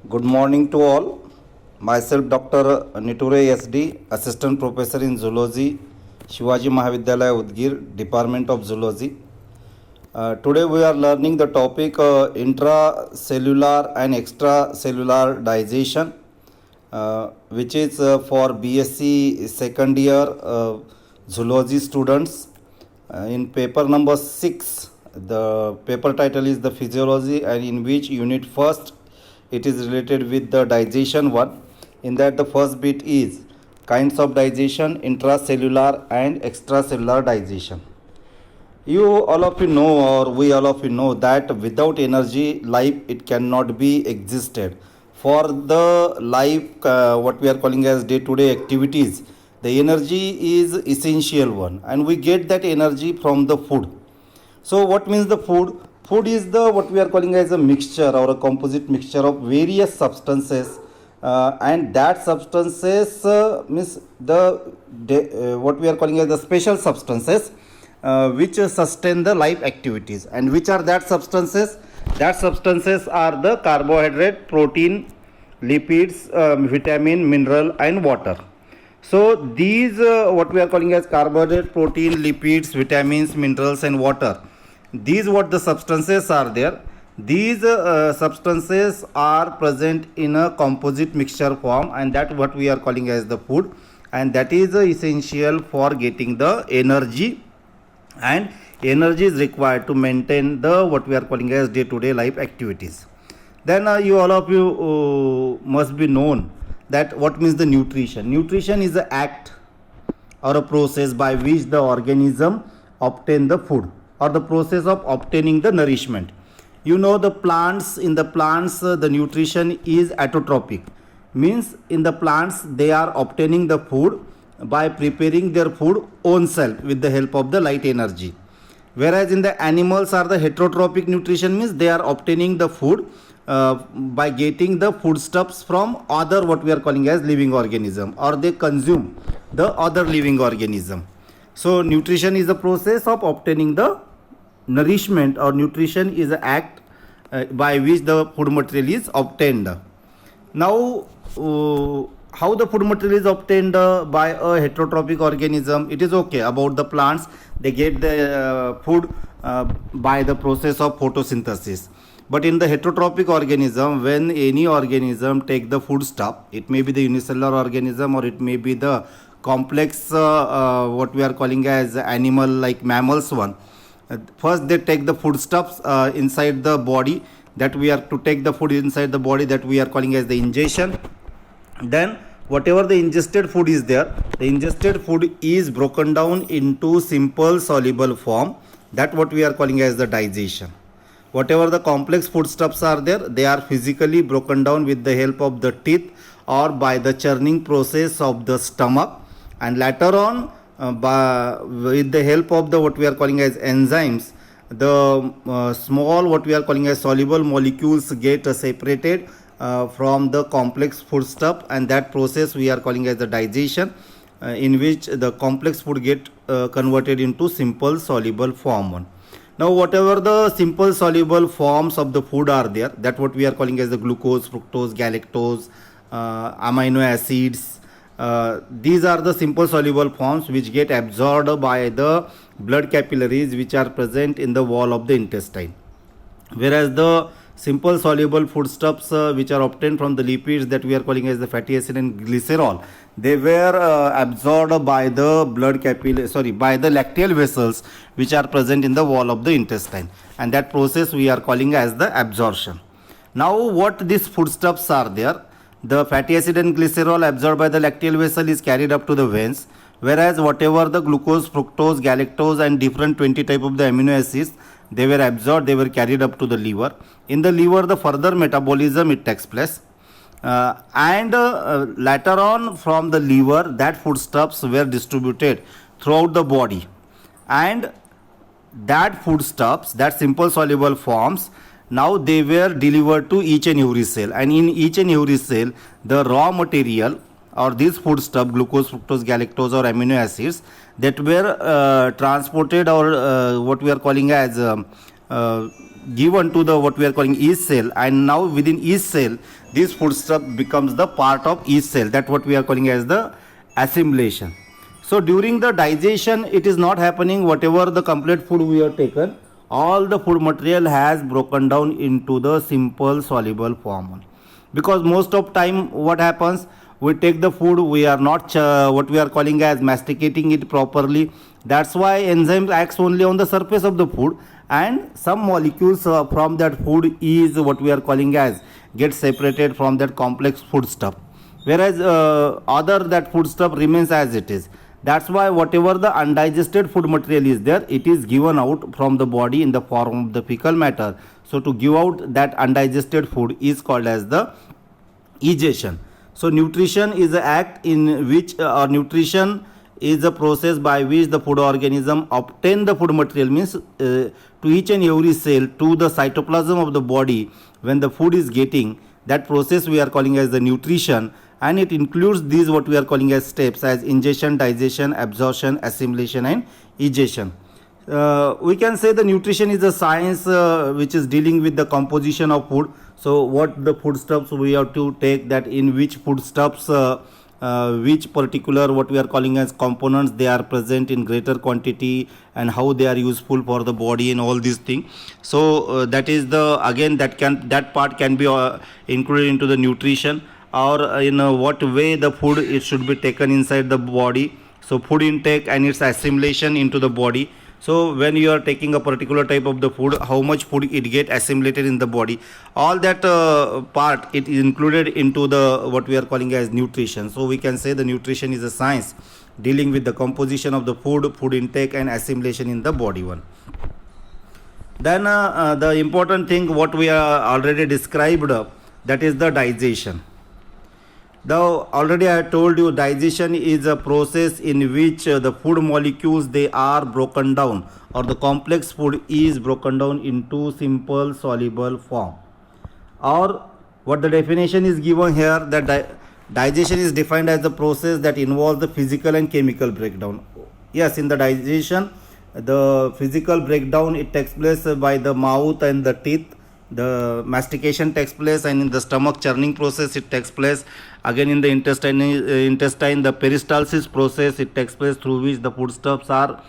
Good morning to all. Myself Dr. Niture SD, Assistant Professor in Zoology, Shivaji Mahavidyalaya Udgir, Department of Zoology. Today we are learning the topic intracellular and extracellular digestion, which is for BSc second year zoology students. In paper number 6, the paper title is the physiology, and in which unit first it is related with the digestion one. In that the first bit is kinds of digestion, intracellular and extracellular digestion. You all of you know, or we all of you know, that without energy life it cannot be existed. For the life what we are calling as day to day activities, the energy is essential one, and we get that energy from the food. So what means the food? Food is the what we are calling as a mixture or a composite mixture of various substances, and that substances means what we are calling as the special substances which sustain the life activities. And which are that substances? That substances are the carbohydrate, protein, lipids, vitamin, mineral and water. So these what we are calling as carbohydrate, protein, lipids, vitamins, minerals and water, these what the substances are there. These substances are present in a composite mixture form, and that what we are calling as the food, and that is essential for getting the energy, and energy is required to maintain the what we are calling as day to day life activities. Then you all of you must be known that what means the nutrition. Nutrition is the act or a process by which the organism obtain the food, or the process of obtaining the nourishment. You know, the plants, in the plants the nutrition is autotrophic, means in the plants they are obtaining the food by preparing their food own self with the help of the light energy. Whereas in the animals are the heterotrophic nutrition, means they are obtaining the food by getting the foodstuffs from other what we are calling as living organism, or they consume the other living organism. So nutrition is the process of obtaining the nourishment, or nutrition is an act by which the food material is obtained. Now how the food material is obtained by a heterotrophic organism? It is okay. About the plants, they get the food by the process of photosynthesis. But in the heterotrophic organism, when any organism take the food stuff, it may be the unicellular organism or it may be the complex what we are calling as animal like mammals one. First they take the foodstuffs inside the body, that we are to take the food inside the body, that we are calling as the ingestion. Then whatever the ingested food is there, the ingested food is broken down into simple soluble form, that what we are calling as the digestion. Whatever the complex foodstuffs are there, they are physically broken down with the help of the teeth or by the churning process of the stomach, and later on with the help of the what we are calling as enzymes, the small what we are calling as soluble molecules get separated from the complex foodstuff, and that process we are calling as the digestion, in which the complex food get converted into simple soluble form one. Now whatever the simple soluble forms of the food are there, that what we are calling as the glucose, fructose, galactose, amino acids, these are the simple soluble forms which get absorbed by the blood capillaries which are present in the wall of the intestine. Whereas the simple soluble foodstuffs which are obtained from the lipids, that we are calling as the fatty acid and glycerol, they were absorbed by the by the lacteal vessels which are present in the wall of the intestine, and that process we are calling as the absorption. Now what these foodstuffs are there, the fatty acid and glycerol absorbed by the lacteal vessel is carried up to the veins, whereas whatever the glucose, fructose, galactose and different 20 type of the amino acids, they were absorbed, they were carried up to the liver. In the liver the further metabolism it takes place, and later on from the liver that foodstuffs were distributed throughout the body, and that foodstuffs, that simple soluble forms, now they were delivered to each and every cell, and in each and every cell the raw material or these foodstuff, glucose, fructose, galactose or amino acids, that were transported, or what we are calling as given to the what we are calling yeast cell, and now within yeast cell this foodstuff becomes the part of yeast cell, that what we are calling as the assimilation. So during the digestion it is not happening. Whatever the complete food we have taken, all the food material has broken down into the simple soluble form. Because most of time what happens, we take the food, we are not what we are calling as masticating it properly. That's why enzymes acts only on the surface of the food, and some molecules from that food is what we are calling as get separated from that complex food stuff, whereas other that food stuff remains as it is. That's why whatever the undigested food material is there, it is given out from the body in the form of the fecal matter. So to give out that undigested food is called as the egestion. So nutrition is an act in which nutrition is a process by which the food organism obtain the food material, means to each and every cell, to the cytoplasm of the body. When the food is getting, that process we are calling as the nutrition, and it includes these what we are calling as steps as ingestion, digestion, absorption, assimilation and egestion. We can say the nutrition is a science which is dealing with the composition of food. So what the foodstuffs we have to take, that in which foodstuffs which particular what we are calling as components they are present in greater quantity, and how they are useful for the body and all these things. So that is the, again, that part can be included into the nutrition, or in what way the food it should be taken inside the body. So food intake and its assimilation into the body. So when you are taking a particular type of the food, how much food it get assimilated in the body, all that part it is included into the what we are calling as nutrition. So we can say the nutrition is a science dealing with the composition of the food, food intake and assimilation in the body one. Then the important thing what we are already described, that is the digestion. Now already I told you, digestion is a process in which the food molecules they are broken down, or the complex food is broken down into simple soluble form. Or what the definition is given here, that digestion is defined as the process that involves the physical and chemical breakdown. Yes, in the digestion the physical breakdown it takes place by the mouth and the teeth. The mastication takes place, and in the stomach churning process it takes place. Again in the intestine the peristalsis process it takes place, through which the foodstuffs are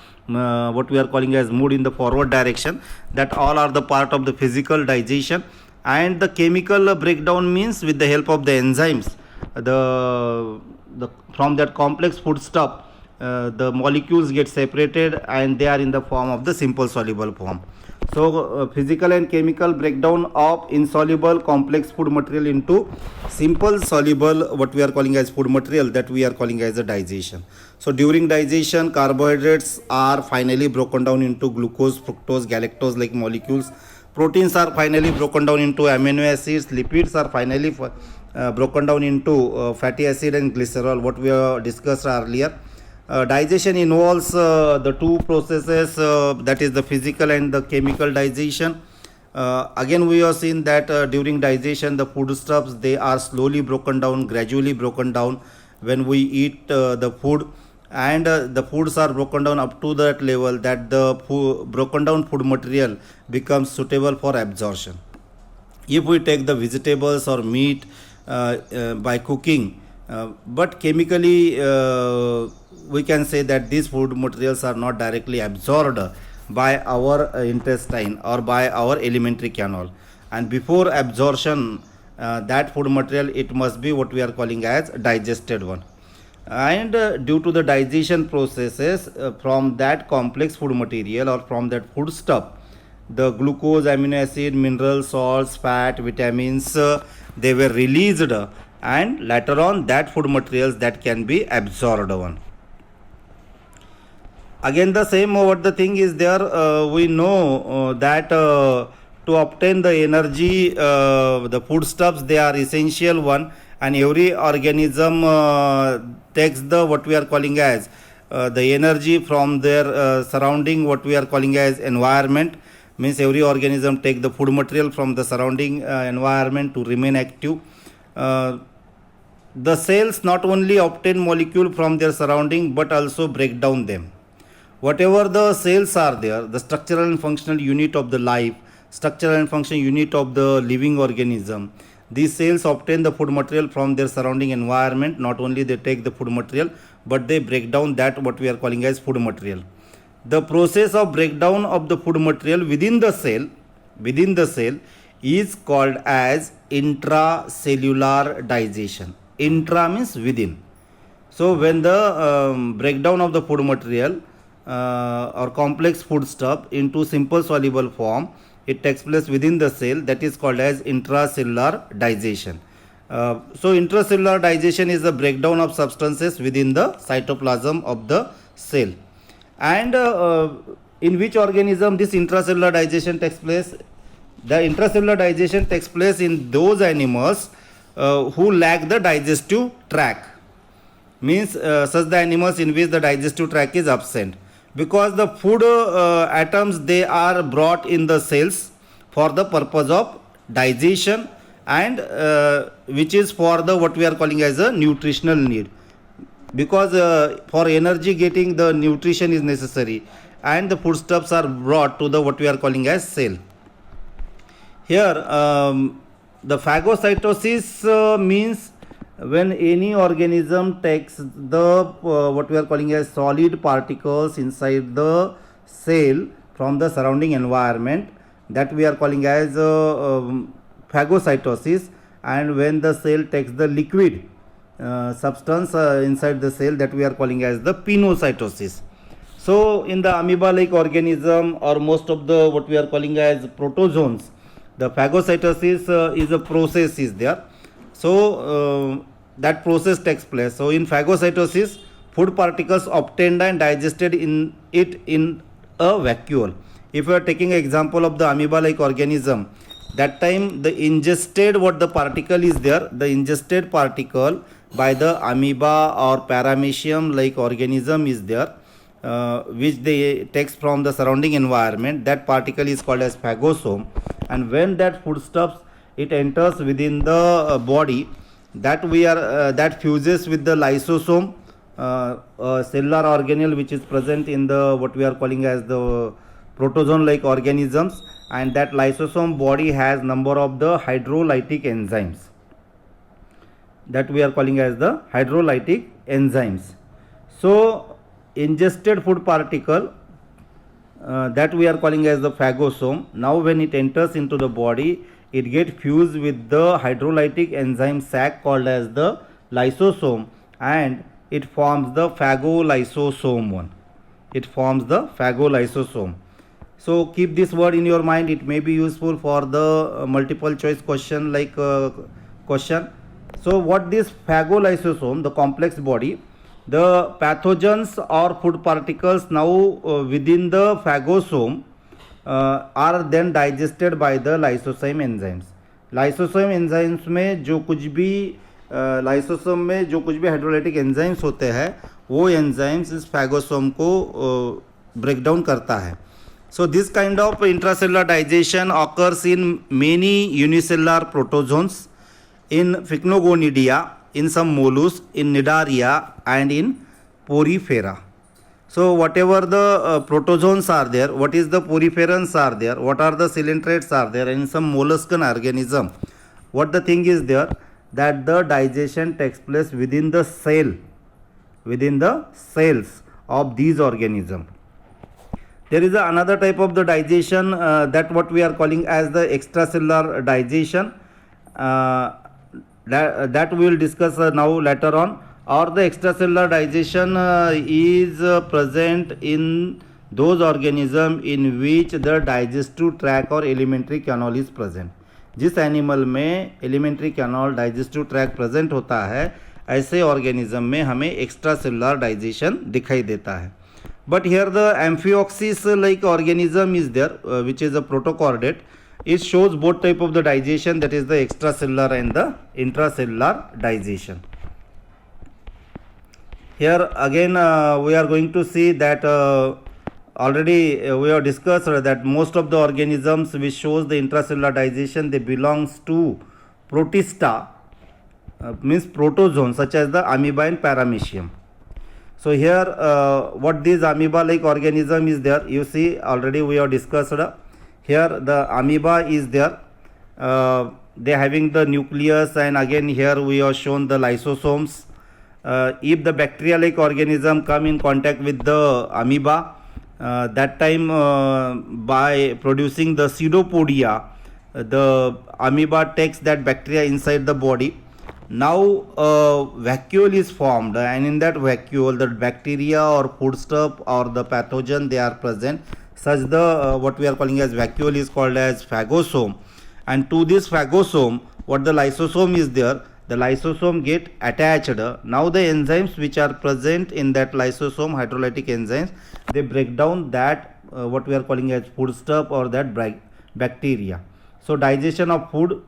what we are calling as moved in the forward direction. That all are the part of the physical digestion. And the chemical breakdown means with the help of the enzymes, the from that complex foodstuff the molecules get separated and they are in the form of the simple soluble form. So physical and chemical breakdown of insoluble complex food material into simple soluble what we are calling as food material, that we are calling as a digestion. So during digestion carbohydrates are finally broken down into glucose, fructose, galactose like molecules. Proteins are finally broken down into amino acids. Lipids are finally broken down into fatty acid and glycerol, what we have discussed earlier. Digestion involves the two processes, that is the physical and the chemical digestion. Again we have seen that during digestion the foodstuffs they are slowly broken down, gradually broken down when we eat the food, and the foods are broken down up to that level that the broken down food material becomes suitable for absorption. If we take the vegetables or meat by cooking, but chemically we can say that these food materials are not directly absorbed by our intestine or by our alimentary canal, and before absorption that food material it must be what we are calling as digested one. And due to the digestion processes from that complex food material or from that food stuff, the glucose, amino acid, minerals, salts, fat, vitamins they were released, and later on that food materials that can be absorbed one. Again the same what the thing is there, we know that to obtain the energy the foodstuffs they are essential one, and every organism takes the what we are calling as the energy from their surrounding what we are calling as environment. Means every organism take the food material from the surrounding environment to remain active. The cells not only obtain molecule from their surrounding but also break down them. whatever the cells are there, the structural and functional unit of the life, structural and functional unit of the living organism, these cells obtain the food material from their surrounding environment. Not only they take the food material, but they break down that what we are calling as food material. The process of breakdown of the food material within the cell is called as intracellular digestion. Intra means within. So when the breakdown of the food material or complex foodstuff into simple soluble form, it takes place within the cell, that is called as intracellular digestion. So intracellular digestion is the breakdown of substances within the cytoplasm of the cell. And in which organism this intracellular digestion takes place? The intracellular digestion takes place in those animals who lack the digestive tract. Means such the animals in which the digestive tract is absent, because the food atoms, they are brought in the cells for the purpose of digestion, and which is for the what we are calling as a nutritional need, because for energy getting the nutrition is necessary, and the foodstuffs are brought to the what we are calling as cell. Here the phagocytosis means when any organism takes the what we are calling as solid particles inside the cell from the surrounding environment, that we are calling as phagocytosis. And when the cell takes the liquid substance inside the cell, that we are calling as the pinocytosis. So in the amoeba like organism or most of the what we are calling as protozoans, the phagocytosis is a process is there. So that process takes place. So in phagocytosis, food particles obtained and digested in a vacuole. If we are taking an example of the amoeba like organism, that time the ingested what the particle is there, the ingested particle by the amoeba or paramecium like organism is there, which they takes from the surrounding environment, that particle is called as phagosome. And when that foodstuffs it enters within the body, that we are that fuses with the lysosome, cellular organelle which is present in the what we are calling as the protozoan like organisms, and that lysosome body has number of the hydrolytic enzymes, that we are calling as the hydrolytic enzymes. So ingested food particle that we are calling as the phagosome, now when it enters into the body, it gets fused with the hydrolytic enzyme sac called as the lysosome, and it forms the phagolysosome one. It forms the phagolysosome. So keep this word in your mind. It may be useful for the multiple choice question like question. So what this phagolysosome, the complex body, the pathogens or food particles now within the phagosome are then digested by the lysosome enzymes. Lysosome enzymes में जो कुछ भी lysosome में जो कुछ भी hydrolytic enzymes होते हैं, वो एंजाइम्स इस फैगोसोम को ब्रेक डाउन करता है. So this kind of intracellular digestion occurs in many unicellular protozoans, in Pycnogonidia, in some mollusks, in Cnidaria and in Porifera. So whatever the protozoans are there, what is the poriferans are there, what are the coelentrates are there, and in some molluscan organism, what the thing is there, that the digestion takes place within the cell, within the cells of these organisms. There is another type of the digestion that what we are calling as the extracellular digestion, that we will discuss now later on. Or the extracellular digestion is present in those organisms in which the digestive tract or alimentary canal is present. जिस animal में alimentary canal digestive tract present होता है, ऐसे organism में हमें extra cellular digestion दिखाई देता है. But here the Amphioxus like organism is there, which is a protochordate. It shows both type of the digestion, that is the extracellular and the intracellular digestion. Here again we are going to see that already we have discussed that most of the organisms which shows the intracellular digestion, they belongs to protista, means protozoans such as the amoeba and paramecium. So here what this amoeba like organism is there, you see already we have discussed. Here the amoeba is there, they having the nucleus, and again here we have shown the lysosomes. If the bacteria like organism come in contact with the amoeba, that time by producing the pseudopodia, the amoeba takes that bacteria inside the body. Now a vacuole is formed, and in that vacuole the bacteria or foodstuff or the pathogen they are present, such the what we are calling as vacuole is called as phagosome. And to this phagosome, what the lysosome is there, the lysosome get attached. Now the enzymes which are present in that lysosome, hydrolytic enzymes, they break down that what we are calling as foodstuff or that bacteria. So digestion of food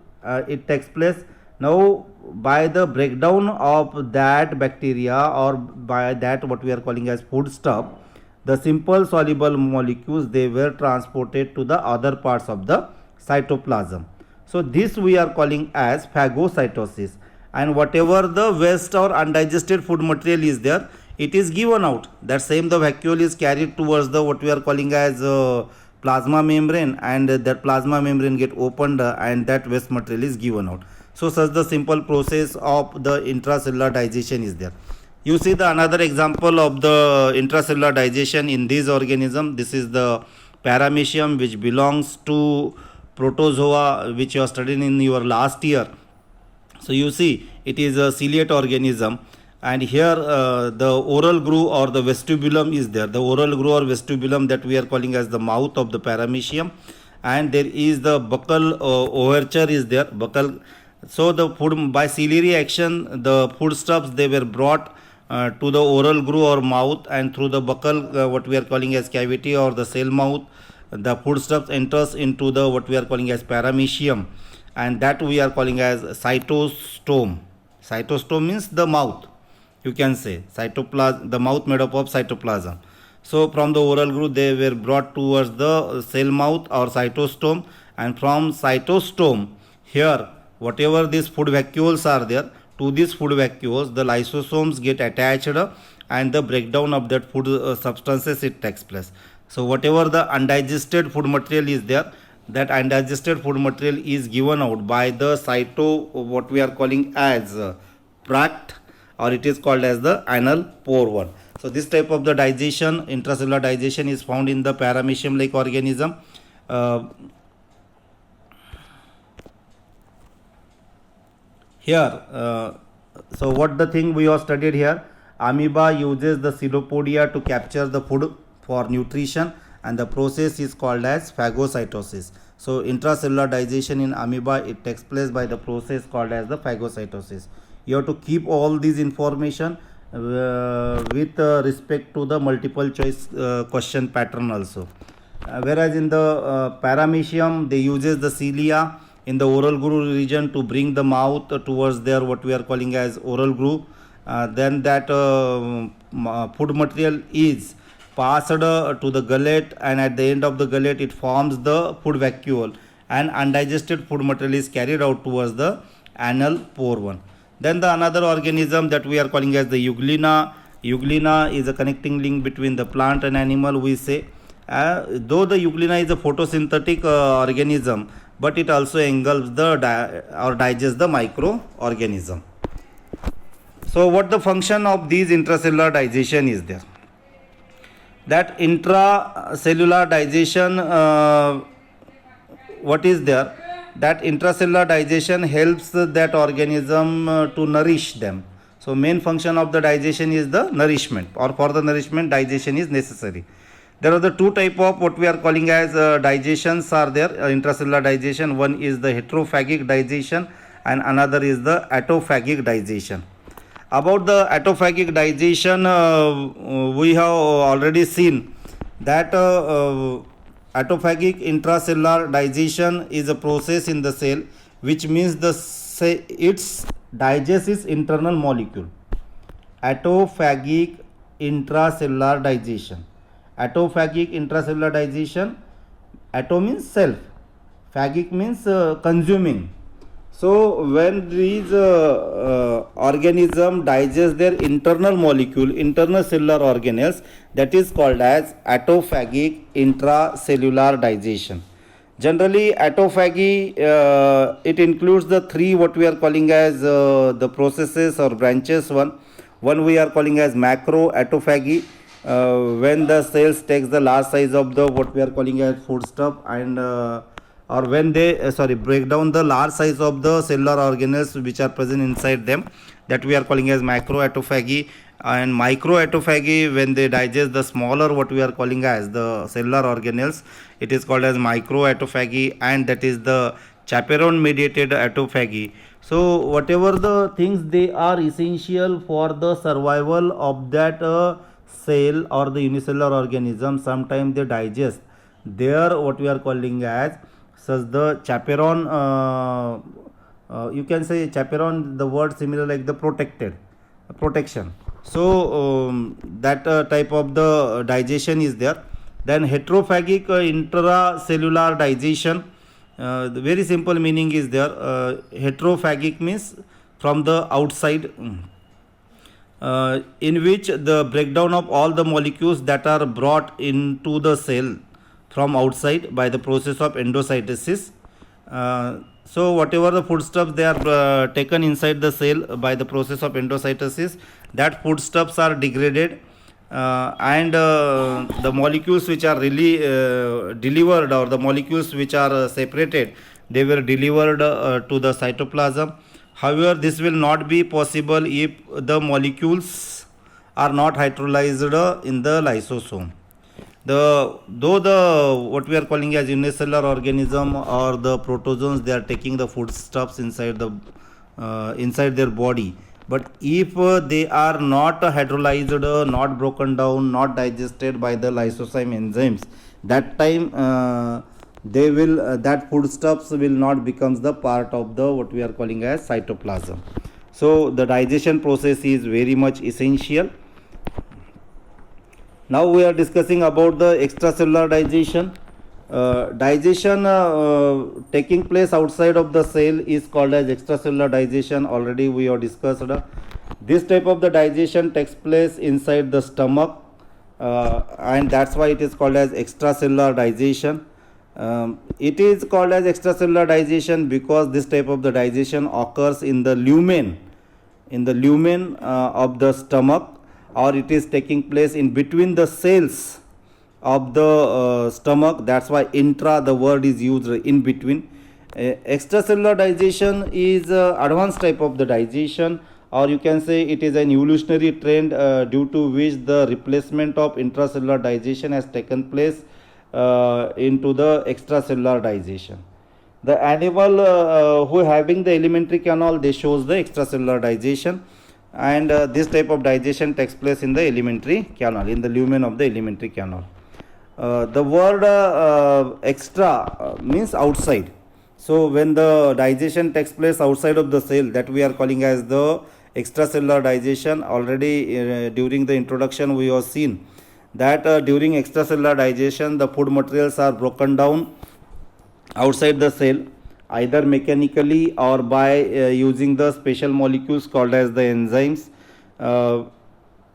it takes place. Now by the breakdown of that bacteria or by that what we are calling as foodstuff, the simple soluble molecules they were transported to the other parts of the cytoplasm. So this we are calling as phagocytosis. And whatever the waste or undigested food material is there, it is given out. That same the vacuole is carried towards the what we are calling as plasma membrane, and that plasma membrane get opened and that waste material is given out. So such the simple process of the intracellular digestion is there. You see the another example of the intracellular digestion in this organism. This is the paramecium, which belongs to protozoa, which you are studying in your last year. So you see it is a ciliate organism, and here the oral groove or the vestibulum is there. The oral groove or vestibulum that we are calling as the mouth of the paramecium, and there is the buccal overture is there, buccal. So the food by ciliary action, the foodstuffs they were brought to the oral groove or mouth, and through the buccal what we are calling as cavity or the cell mouth, the foodstuffs enters into the what we are calling as paramecium, and that we are calling as cytostome. Cytostome means the mouth, you can say cytoplasm, the mouth made up of cytoplasm. So from the oral groove they were brought towards the cell mouth or cytostome, and from cytostome here whatever these food vacuoles are there, to these food vacuoles the lysosomes get attached, and the breakdown of that food substances it takes place. So whatever the undigested food material is there, that undigested food material is given out by the cyto what we are calling as tract, or it is called as the anal pore one. So this type of the digestion, intracellular digestion, is found in the paramecium like organism. Here so what the thing we have studied here, amoeba uses the pseudopodia to capture the food for nutrition, and the process is called as phagocytosis. So intracellular digestion in amoeba, it takes place by the process called as the phagocytosis. You have to keep all these information with respect to the multiple choice question pattern also. Whereas in the paramecium they uses the cilia in the oral groove region to bring the mouth towards their what we are calling as oral groove. Then that food material is passed to the gullet, and at the end of the gullet it forms the food vacuole, and undigested food material is carried out towards the anal pore one. Then the another organism that we are calling as the euglena. Euglena is a connecting link between the plant and animal, we say. Though the euglena is a photosynthetic organism, but it also engulfs the or digests the microorganism. So what the function of these intracellular digestion is there? That intracellular digestion, what is there? That intracellular digestion helps that organism to nourish them. So main function of the digestion is the nourishment, or for the nourishment digestion is necessary. There are the two type of what we are calling as digestions are there, intracellular digestion. One is the heterophagic digestion and another is the autophagic digestion. About the autophagic digestion, we have already seen that autophagic intracellular digestion is a process in the cell which means its digests its internal molecule. Autophagic intracellular digestion. Autophagic intracellular digestion, auto means self, phagic means consuming. So when these organism digest their internal molecule, internal cellular organelles, that is called as autophagic intracellular digestion. Generally, autophagy it includes the three what we are calling as the processes or branches. One we are calling as macro autophagy, when the cells takes the large size of the what we are calling as foodstuff, and or when they break down the large size of the cellular organelles which are present inside them, that we are calling as macro autophagy. And micro autophagy, when they digest the smaller what we are calling as the cellular organelles, it is called as micro autophagy, and that is the chaperone mediated autophagy. So whatever the things they are essential for the survival of that cell or the unicellular organism, sometimes they digest there what we are calling as such the chaperone, you can say chaperone, the word similar like the protection. So that type of the digestion is there. Then heterophagic intracellular digestion, the very simple meaning is there. Heterophagic means from the outside, in which the breakdown of all the molecules that are brought into the cell from outside by the process of endocytosis. So whatever the foodstuffs they are taken inside the cell by the process of endocytosis, that foodstuffs are degraded, and the molecules which are really delivered, or the molecules which are separated, they were delivered to the cytoplasm. However, this will not be possible if the molecules are not hydrolyzed in the lysosome. Though the what we are calling as unicellular organism or the protozoans, they are taking the foodstuffs inside their body, but if they are not hydrolyzed, not broken down, not digested by the lysozyme enzymes, that time they will that foodstuffs will not becomes the part of the what we are calling as cytoplasm. So the digestion process is very much essential. Now we are discussing about the extracellular digestion. Digestion taking place outside of the cell is called as extracellular digestion. Already we have discussed. This type of the digestion takes place inside the stomach, and that's why it is called as extracellular digestion. It is called as extracellular digestion because this type of the digestion occurs in the lumen of the stomach, or it is taking place in between the cells of the stomach. That's why intra, the word is used in between. Extracellular digestion is advanced type of the digestion, or you can say it is an evolutionary trend due to which the replacement of intracellular digestion has taken place into the extracellular digestion. The animal who having the alimentary canal, they shows the extracellular digestion, and this type of digestion takes place in the alimentary canal, in the lumen of the alimentary canal. The word extra means outside. So when the digestion takes place outside of the cell, that we are calling as the extracellular digestion. Already during the introduction we have seen that during extracellular digestion, the food materials are broken down outside the cell, either mechanically or by using the special molecules called as the enzymes.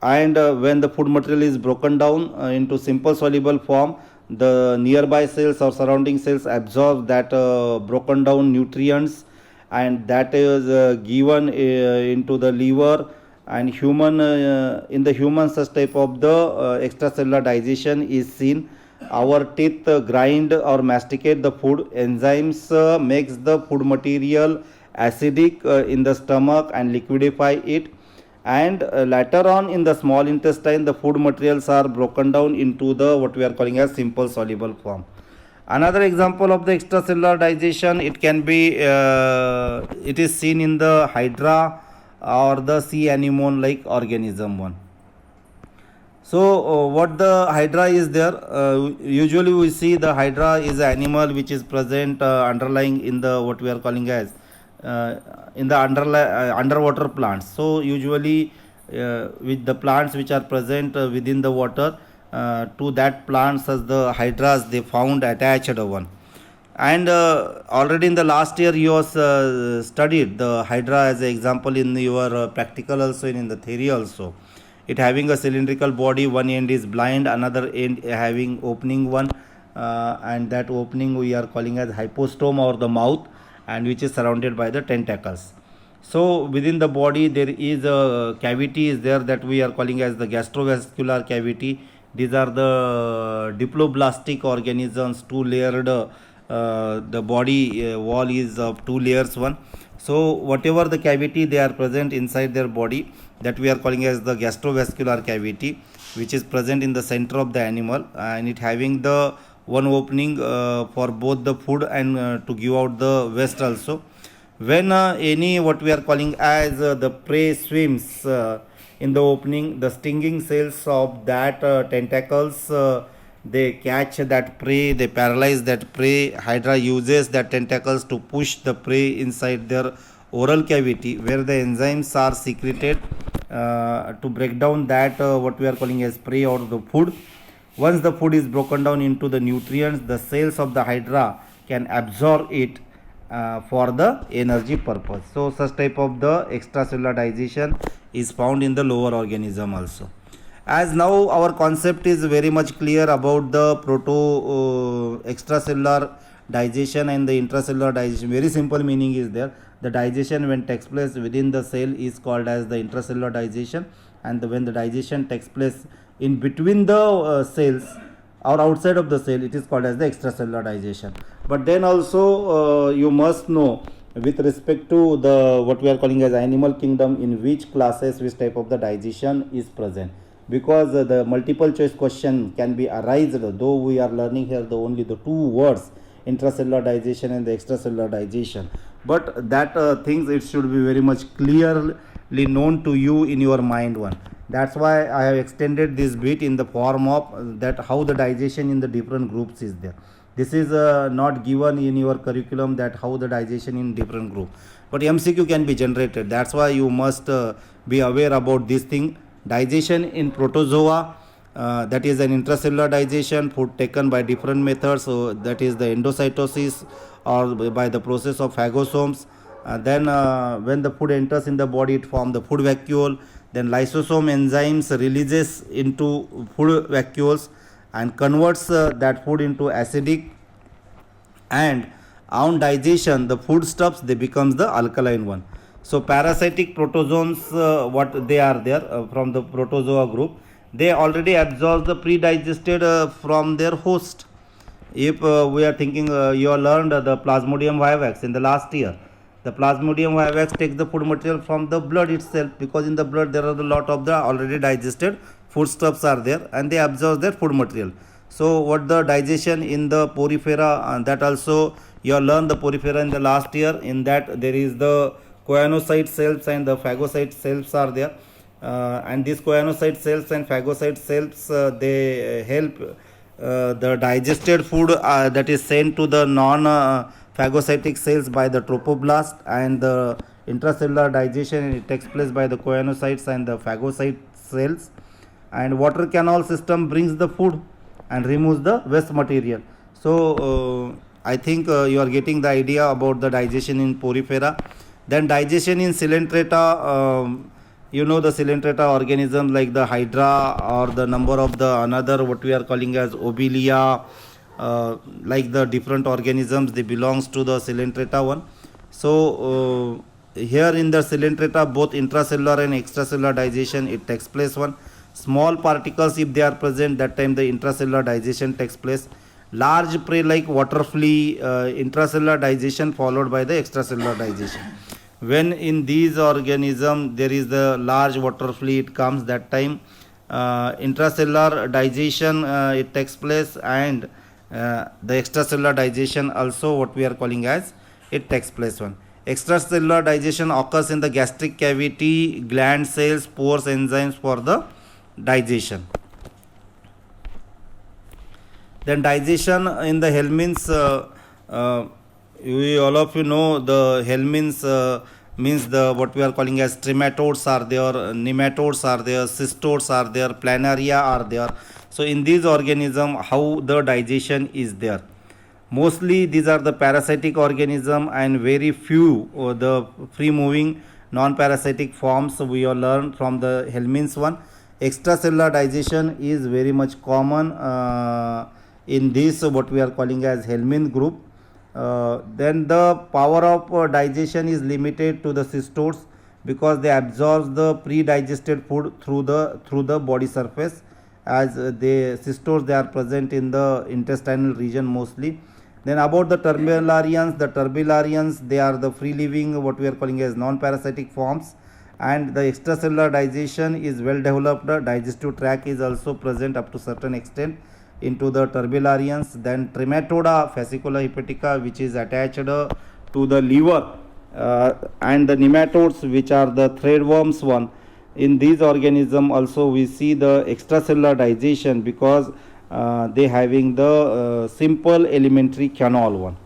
And when the food material is broken down into simple soluble form, the nearby cells or surrounding cells absorb that broken down nutrients, and that is given into the liver. And in the human, such type of the extracellular digestion is seen. Our teeth grind or masticate the food. Enzymes makes the food material acidic in the stomach and liquidify it, and later on in the small intestine, the food materials are broken down into the what we are calling as simple soluble form. Another example of the extracellular digestion, it can be it is seen in the hydra or the sea anemone like organism one. So what the hydra is there, usually we see the hydra is an animal which is present underlying in the what we are calling as in the underwater plants. So usually with the plants which are present within the water, to that plants as the hydras they found attached one. And already in the last year you have studied the hydra as an example in your practical also and in the theory also. It having a cylindrical body, one end is blind, another end having opening one, and that opening we are calling as hypostome or the mouth, and which is surrounded by the tentacles. So within the body there is a cavity is there that we are calling as the gastrovascular cavity. These are the diploblastic organisms, two layered. The body wall is of two layers one. So whatever the cavity they are present inside their body, that we are calling as the gastrovascular cavity, which is present in the center of the animal, and it having the one opening for both the food and to give out the waste also. When any what we are calling as the prey swims in the opening, the stinging cells of that tentacles they catch that prey, they paralyze that prey. Hydra uses that tentacles to push the prey inside their oral cavity, where the enzymes are secreted to break down that what we are calling as prey or the food. Once the food is broken down into the nutrients, the cells of the hydra can absorb it for the energy purpose. So such type of the extracellular digestion is found in the lower organism also. As now our concept is very much clear about the extracellular digestion and the intracellular digestion. Very simple meaning is there. The digestion when takes place within the cell is called as the intracellular digestion, and when the digestion takes place in between the cells or outside of the cell, it is called as the extracellular digestion. But then also you must know with respect to the what we are calling as animal kingdom, in which classes which type of the digestion is present, because the multiple choice question can be arised, though we are learning here the only the two words, intracellular digestion and the extracellular digestion, but that things it should be very much clearly known to you in your mind one. That's why I have extended this bit in the form of that how the digestion in the different groups is there. This is not given in your curriculum, that how the digestion in different group, but MCQ can be generated. That's why you must be aware about this thing. Digestion in protozoa, that is an intracellular digestion, food taken by different methods, so that is the endocytosis or by the process of phagosomes. Then when the food enters in the body, it forms the food vacuole. Then lysosome enzymes releases into food vacuoles and converts that food into acidic, and on digestion the foodstuffs they becomes the alkaline one. So parasitic protozoans, what they are there from the protozoa group, they already absorb the pre-digested from their host. If we are thinking, you have learned the Plasmodium vivax in the last year. The Plasmodium vivax takes the food material from the blood itself, because in the blood there are a lot of the already digested foodstuffs are there, and they absorb their food material. So what the digestion in the porifera, that also you have learned the porifera in the last year. In that there is the choanocyte cells and the phagocyte cells are there, and these choanocyte cells and phagocyte cells they help the digested food that is sent to the non phagocytic cells by the trophoblast, and the intracellular digestion it takes place by the choanocytes and the phagocyte cells, and water canal system brings the food and removes the waste material. So I think you are getting the idea about the digestion in porifera. Then digestion in Coelenterata, you know the Coelenterata organisms like the hydra or the number of the another what we are calling as obelia, like the different organisms, they belongs to the Coelenterata one. So here in the Coelenterata both intracellular and extracellular digestion it takes place one. Small particles if they are present, that time the intracellular digestion takes place. Large prey like water flea, intracellular digestion followed by the extracellular digestion. When in these organisms there is the large water flea it comes, that time intracellular digestion it takes place, and the extracellular digestion also what we are calling as it takes place one. Extracellular digestion occurs in the gastric cavity, gland cells, pores, enzymes for the digestion. Then digestion in the helminths, all of you know the helminths means the what we are calling as trematodes are there, nematodes are there, cystodes are there, planaria are there. So in these organism how the digestion is there. Mostly these are the parasitic organism, and very few the free moving non-parasitic forms we have learned from the Hellmann's one. Extracellular digestion is very much common in this what we are calling as Hellmann group. Then the power of digestion is limited to the cystodes because they absorb the pre-digested food through the body surface, as the cystodes they are present in the intestinal region mostly. Then about the turbularians, they are the free living what we are calling as non-parasitic forms, and the extracellular digestion is well developed. Digestive tract is also present up to certain extent into the turbularians. Then Trematoda fascicular hepatica, which is attached to the liver, and the nematodes, which are the threadworms one. In these organism also we see the extracellular digestion because they having the simple elementary canal one.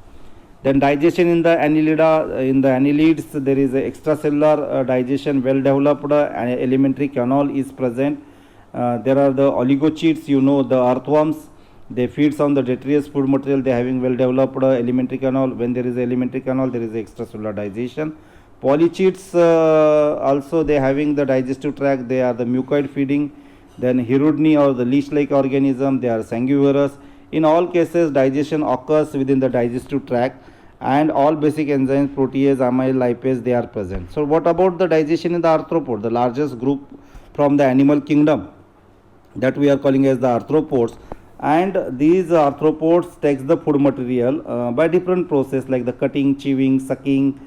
Then digestion in the annelida, in the annelids there is a extracellular digestion well developed, elementary canal is present. There are the oligochaetes, the earthworms, they feeds on the detritus food material, they having well developed elementary canal. When there is elementary canal, there is extracellular digestion. Polychaetes also they having the digestive tract, they are the mucoid feeding. Then Hirudini or the leech like organism, they are sanguivorous. In all cases digestion occurs within the digestive tract, and all basic enzymes, protease, amyl, lipase, they are present. So what about the digestion in the arthropod, the largest group from the animal kingdom that we are calling as the arthropods? And these arthropods takes the food material by different process like the cutting, chewing, sucking,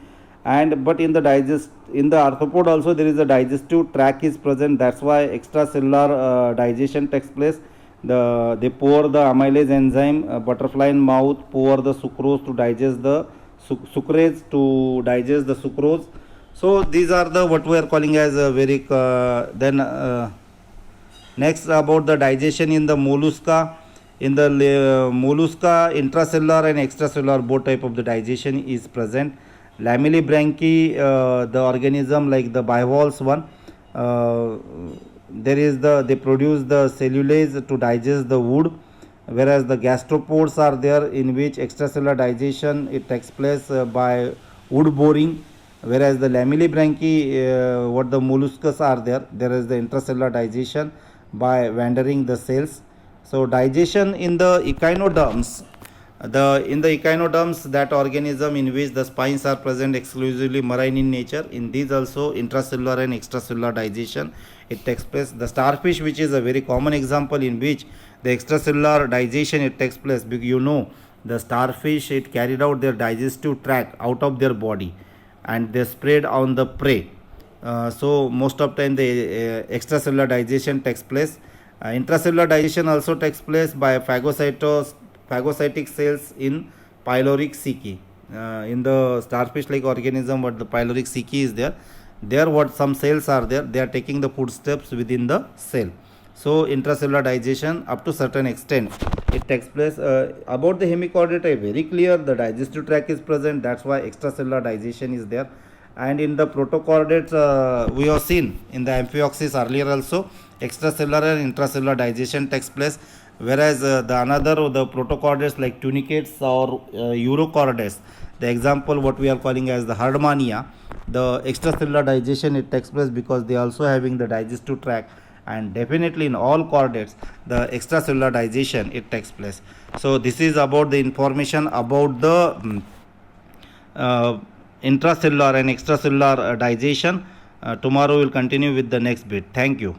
and but in the arthropod also there is a digestive tract is present. That's why extracellular digestion takes place. They pour the amylase enzyme, butterfly in mouth, pour the sucrose to digest the sucrase to digest the sucrose. So these are the what we are calling as a very next about the digestion in the mollusca. In the mollusca, intracellular and extracellular both type of the digestion is present. Lamellibranchi, the organism like the bivalves one, they produce the cellulase to digest the wood, whereas the gastropods are there in which extracellular digestion it takes place by wood boring, whereas the lamellibranchi what the molluscus are there is the intracellular digestion by wandering the cells. So digestion in the echinoderms, that organism in which the spines are present exclusively marine in nature, in these also intracellular and extracellular digestion it takes place. The starfish, which is a very common example in which the extracellular digestion it takes place, because the starfish it carried out their digestive tract out of their body and they spread on the prey. So most of time the extracellular digestion takes place. Intracellular digestion also takes place by phagocytic cells in pyloric ceci. In the starfish like organism, what the pyloric ceci is there what some cells are there, they are taking the footsteps within the cell. So intracellular digestion up to certain extent it takes place. About the hemichordata, very clear, the digestive tract is present, that's why extracellular digestion is there. And in the protochordates, we have seen in the Amphioxus earlier also extracellular and intracellular digestion takes place, whereas the protochordates like tunicates or urochordates, the example what we are calling as the Herdmania, the extracellular digestion it takes place because they also having the digestive tract, and definitely in all chordates the extracellular digestion it takes place. So this is about the information about the intracellular and extracellular digestion. Tomorrow we will continue with the next bit. Thank you.